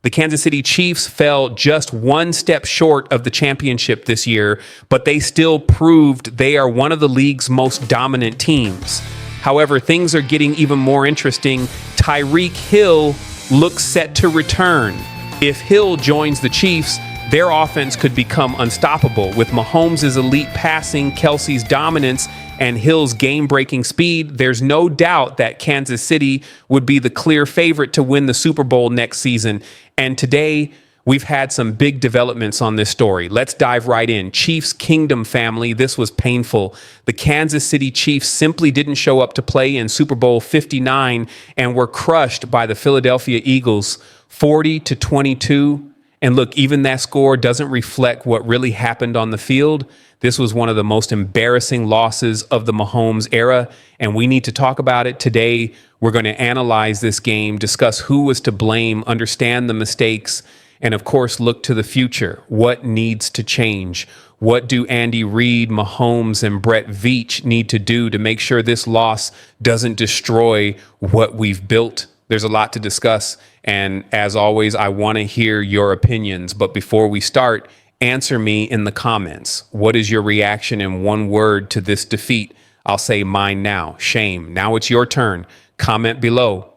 The Kansas City Chiefs fell just one step short of the championship this year, but they still proved they are one of the league's most dominant teams. However, things are getting even more interesting. Tyreek Hill looks set to return. If Hill joins the Chiefs, their offense could become unstoppable. With Mahomes' elite passing, Kelsey's dominance, and Hill's game-breaking speed, there's no doubt that Kansas City would be the clear favorite to win the Super Bowl next season. And today, we've had some big developments on this story. Let's dive right in. Chiefs Kingdom family, this was painful. The Kansas City Chiefs simply didn't show up to play in Super Bowl 59 and were crushed by the Philadelphia Eagles 40-22. And look, even that score doesn't reflect what really happened on the field. This was one of the most embarrassing losses of the Mahomes era, and we need to talk about it today. We're going to analyze this game, discuss who was to blame, understand the mistakes, and of course, look to the future. What needs to change? What do Andy Reid, Mahomes, and Brett Veach need to do to make sure this loss doesn't destroy what we've built? There's a lot to discuss, and as always, I want to hear your opinions. But before we start, answer me in the comments. What is your reaction in one word to this defeat? I'll say mine now. Shame. Now it's your turn. Comment below.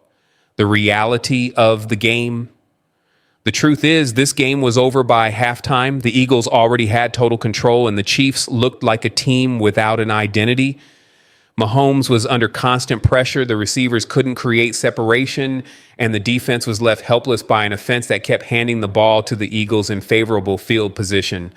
The reality of the game. The truth is, this game was over by halftime. The Eagles already had total control, and the Chiefs looked like a team without an identity. Mahomes was under constant pressure. The receivers couldn't create separation, and the defense was left helpless by an offense that kept handing the ball to the Eagles in favorable field position.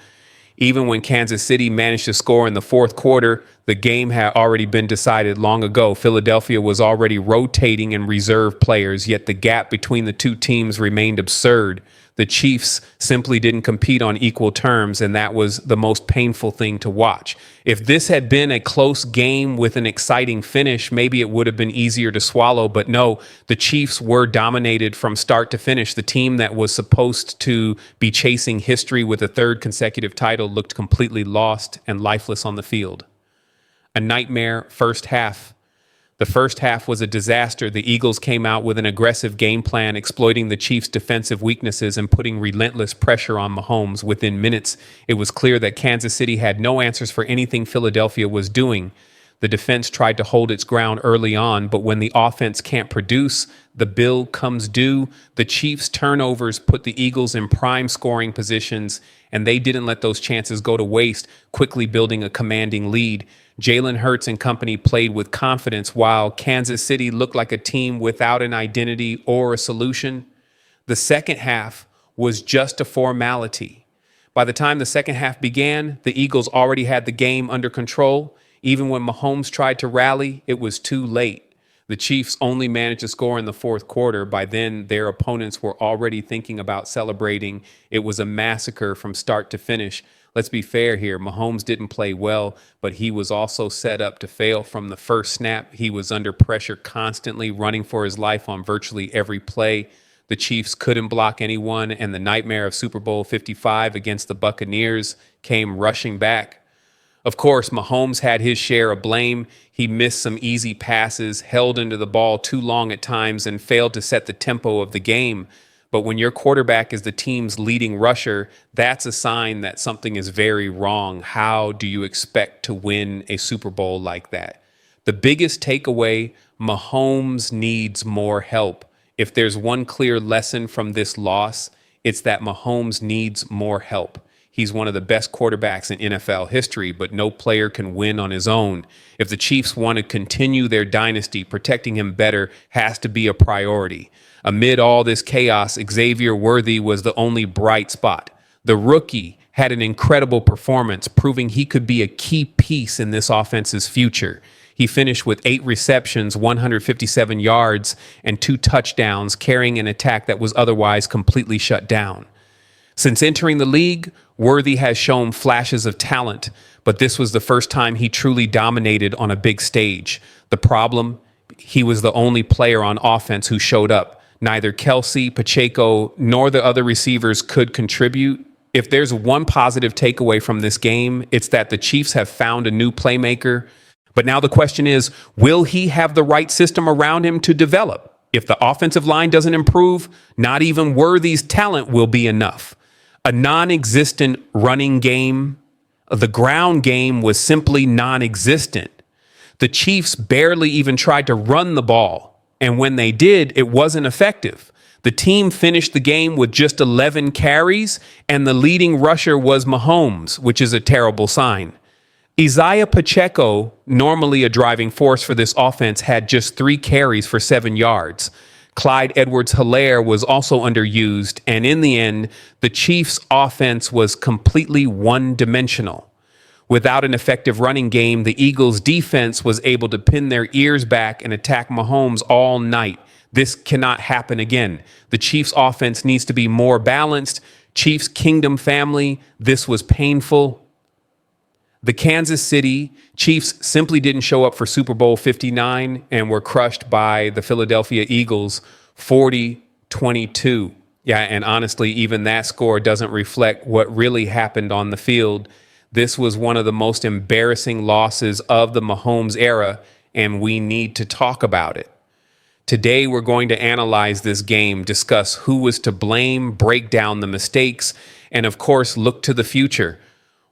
Even when Kansas City managed to score in the fourth quarter, the game had already been decided long ago. Philadelphia was already rotating in reserve players, yet the gap between the two teams remained absurd. The Chiefs simply didn't compete on equal terms, and that was the most painful thing to watch. If this had been a close game with an exciting finish, maybe it would have been easier to swallow, but no, the Chiefs were dominated from start to finish. The team that was supposed to be chasing history with a third consecutive title looked completely lost and lifeless on the field. A nightmare first half. The first half was a disaster. The Eagles came out with an aggressive game plan, exploiting the Chiefs' defensive weaknesses and putting relentless pressure on Mahomes. Within minutes, it was clear that Kansas City had no answers for anything Philadelphia was doing. The defense tried to hold its ground early on, but when the offense can't produce, the bill comes due. The Chiefs' turnovers put the Eagles in prime scoring positions, and they didn't let those chances go to waste, quickly building a commanding lead. Jalen Hurts and company played with confidence while Kansas City looked like a team without an identity or a solution. The second half was just a formality. By the time the second half began, the Eagles already had the game under control. Even when Mahomes tried to rally, it was too late. The Chiefs only managed to score in the fourth quarter. By then, their opponents were already thinking about celebrating. It was a massacre from start to finish. Let's be fair here. Mahomes didn't play well, but he was also set up to fail from the first snap. He was under pressure constantly, running for his life on virtually every play. The Chiefs couldn't block anyone, and the nightmare of Super Bowl 55 against the Buccaneers came rushing back. Of course, Mahomes had his share of blame. He missed some easy passes, held into the ball too long at times, and failed to set the tempo of the game. But when your quarterback is the team's leading rusher, that's a sign that something is very wrong. How do you expect to win a Super Bowl like that? The biggest takeaway, Mahomes needs more help. If there's one clear lesson from this loss, it's that Mahomes needs more help. He's one of the best quarterbacks in NFL history, but no player can win on his own. If the Chiefs want to continue their dynasty, protecting him better has to be a priority. Amid all this chaos, Xavier Worthy was the only bright spot. The rookie had an incredible performance, proving he could be a key piece in this offense's future. He finished with 8 receptions, 157 yards, and 2 touchdowns, carrying an attack that was otherwise completely shut down. Since entering the league, Worthy has shown flashes of talent, but this was the first time he truly dominated on a big stage. The problem, he was the only player on offense who showed up. Neither Kelsey, Pacheco, nor the other receivers could contribute. If there's one positive takeaway from this game, it's that the Chiefs have found a new playmaker. But now the question is, will he have the right system around him to develop? If the offensive line doesn't improve, not even Worthy's talent will be enough. A non-existent running game, the ground game was simply non-existent. The Chiefs barely even tried to run the ball, and when they did, it wasn't effective. The team finished the game with just 11 carries, and the leading rusher was Mahomes, which is a terrible sign. Isaiah Pacheco, normally a driving force for this offense, had just 3 carries for 7 yards. Clyde Edwards-Helaire was also underused, and in the end, the Chiefs' offense was completely one-dimensional. Without an effective running game, the Eagles' defense was able to pin their ears back and attack Mahomes all night. This cannot happen again. The Chiefs' offense needs to be more balanced. Chiefs Kingdom family, this was painful. The Kansas City Chiefs simply didn't show up for Super Bowl 59 and were crushed by the Philadelphia Eagles 40-22. Yeah, and honestly, even that score doesn't reflect what really happened on the field. This was one of the most embarrassing losses of the Mahomes era, and we need to talk about it. Today, we're going to analyze this game, discuss who was to blame, break down the mistakes, and of course, look to the future.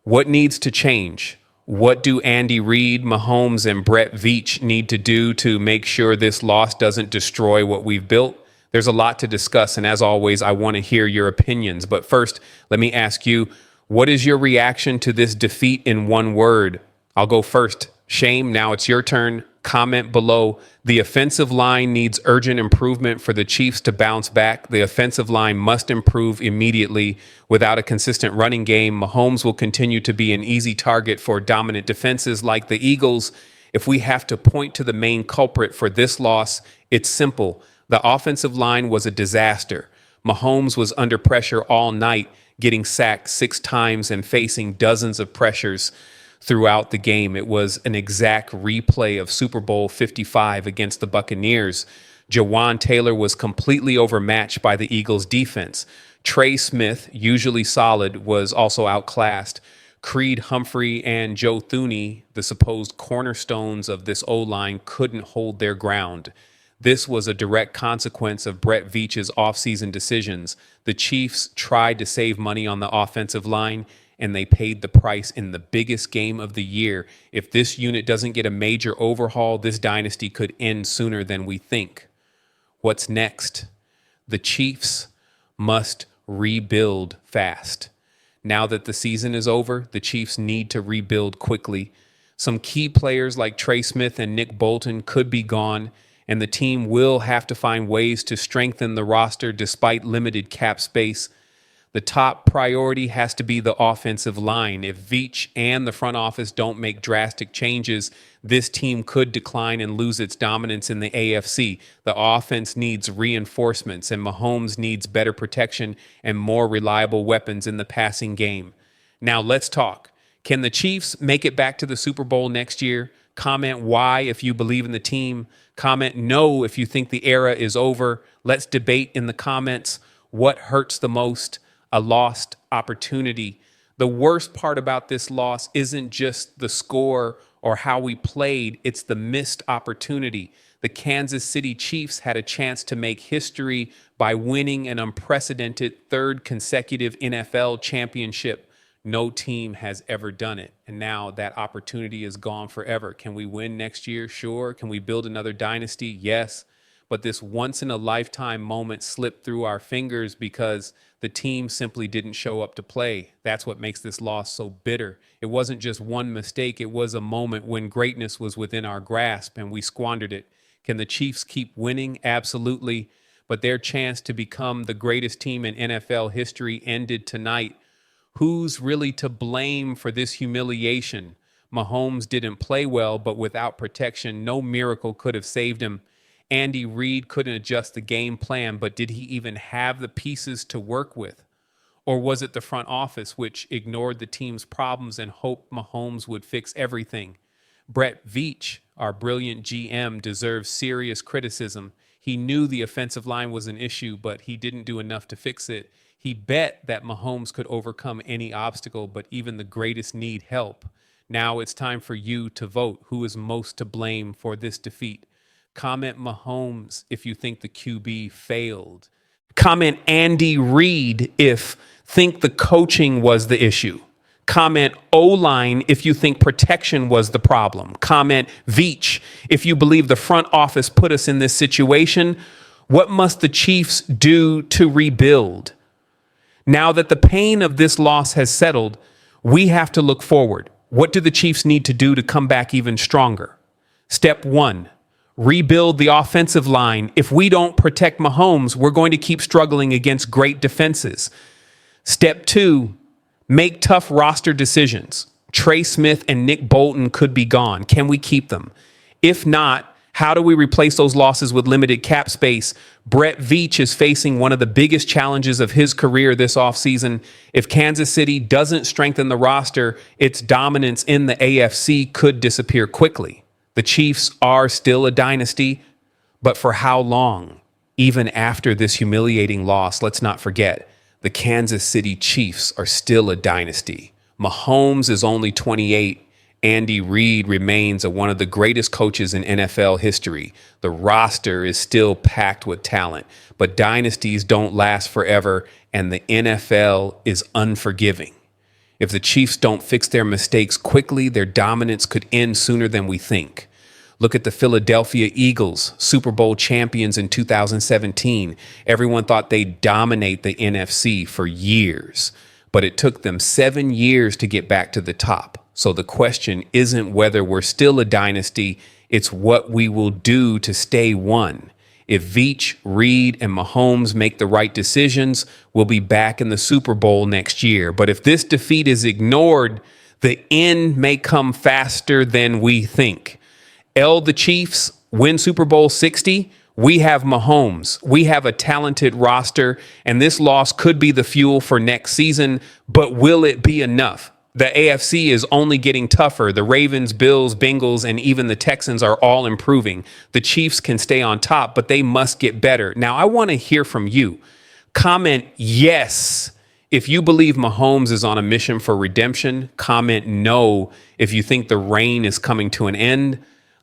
What needs to change? What do Andy Reid, Mahomes, and Brett Veach need to do to make sure this loss doesn't destroy what we've built? There's a lot to discuss, and as always, I want to hear your opinions. But first, let me ask you, what is your reaction to this defeat in one word? I'll go first. Shame, now it's your turn. Comment below. The offensive line needs urgent improvement for the Chiefs to bounce back. The offensive line must improve immediately. Without a consistent running game, Mahomes will continue to be an easy target for dominant defenses like the Eagles. If we have to point to the main culprit for this loss, it's simple. The offensive line was a disaster. Mahomes was under pressure all night, getting sacked 6 times and facing dozens of pressures throughout the game. It was an exact replay of Super Bowl 55 against the Buccaneers. Jawan Taylor was completely overmatched by the Eagles' defense. Trey Smith, usually solid, was also outclassed. Creed Humphrey and Joe Thuney, the supposed cornerstones of this O-line, couldn't hold their ground. This was a direct consequence of Brett Veach's offseason decisions. The Chiefs tried to save money on the offensive line, and they paid the price in the biggest game of the year. If this unit doesn't get a major overhaul, this dynasty could end sooner than we think. What's next? The Chiefs must rebuild fast. Now that the season is over, the Chiefs need to rebuild quickly. Some key players like Trey Smith and Nick Bolton could be gone, and the team will have to find ways to strengthen the roster despite limited cap space. The top priority has to be the offensive line. If Veach and the front office don't make drastic changes, this team could decline and lose its dominance in the AFC. The offense needs reinforcements, and Mahomes needs better protection and more reliable weapons in the passing game. Now let's talk. Can the Chiefs make it back to the Super Bowl next year? Comment why if you believe in the team. Comment no if you think the era is over. Let's debate in the comments. What hurts the most? A lost opportunity. The worst part about this loss isn't just the score or how we played, it's the missed opportunity. The Kansas City Chiefs had a chance to make history by winning an unprecedented 3rd consecutive NFL championship. No team has ever done it. And now that opportunity is gone forever. Can we win next year? Sure. Can we build another dynasty? Yes. But this once-in-a-lifetime moment slipped through our fingers because the team simply didn't show up to play. That's what makes this loss so bitter. It wasn't just one mistake. It was a moment when greatness was within our grasp and we squandered it. Can the Chiefs keep winning? Absolutely. But their chance to become the greatest team in NFL history ended tonight. Who's really to blame for this humiliation? Mahomes didn't play well, but without protection, no miracle could have saved him. Andy Reid couldn't adjust the game plan, but did he even have the pieces to work with? Or was it the front office which ignored the team's problems and hoped Mahomes would fix everything? Brett Veach, our brilliant GM, deserves serious criticism. He knew the offensive line was an issue, but he didn't do enough to fix it. He bet that Mahomes could overcome any obstacle, but even the greatest need help. Now it's time for you to vote. Who is most to blame for this defeat? Comment Mahomes if you think the QB failed. Comment Andy Reid if think the coaching was the issue. Comment O-line if you think protection was the problem. Comment Veach if you believe the front office put us in this situation. What must the Chiefs do to rebuild? Now that the pain of this loss has settled, we have to look forward. What do the Chiefs need to do to come back even stronger? Step 1, rebuild the offensive line. If we don't protect Mahomes, we're going to keep struggling against great defenses. Step 2, make tough roster decisions. Trey Smith and Nick Bolton could be gone. Can we keep them? If not, how do we replace those losses with limited cap space? Brett Veach is facing one of the biggest challenges of his career this offseason. If Kansas City doesn't strengthen the roster, its dominance in the AFC could disappear quickly. The Chiefs are still a dynasty, but for how long? Even after this humiliating loss, let's not forget, the Kansas City Chiefs are still a dynasty. Mahomes is only 28. Andy Reid remains one of the greatest coaches in NFL history. The roster is still packed with talent, but dynasties don't last forever, and the NFL is unforgiving. If the Chiefs don't fix their mistakes quickly, their dominance could end sooner than we think. Look at the Philadelphia Eagles, Super Bowl champions in 2017. Everyone thought they'd dominate the NFC for years, but it took them 7 years to get back to the top. So the question isn't whether we're still a dynasty, it's what we will do to stay one. If Veach, Reid, and Mahomes make the right decisions, we'll be back in the Super Bowl next year. But if this defeat is ignored, the end may come faster than we think. The Chiefs win Super Bowl 60. We have Mahomes. We have a talented roster, and this loss could be the fuel for next season, but will it be enough? The AFC is only getting tougher. The Ravens, Bills, Bengals, and even the Texans are all improving. The Chiefs can stay on top, but they must get better. Now, I want to hear from you. Comment yes if you believe Mahomes is on a mission for redemption. Comment no if you think the reign is coming to an end.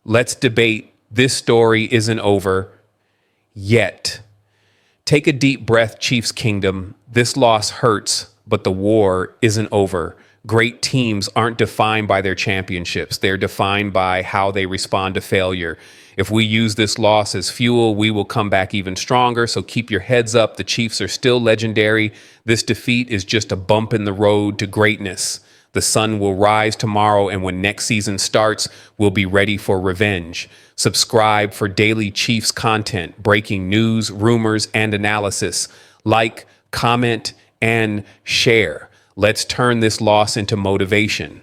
Let's debate. This story isn't over yet. Take a deep breath, Chiefs Kingdom. This loss hurts, but the war isn't over. Great teams aren't defined by their championships. They're defined by how they respond to failure. If we use this loss as fuel, we will come back even stronger. So keep your heads up. The Chiefs are still legendary. This defeat is just a bump in the road to greatness. The sun will rise tomorrow, and when next season starts, we'll be ready for revenge. Subscribe for daily Chiefs content, breaking news, rumors, and analysis. Like, comment, and share. Let's turn this loss into motivation.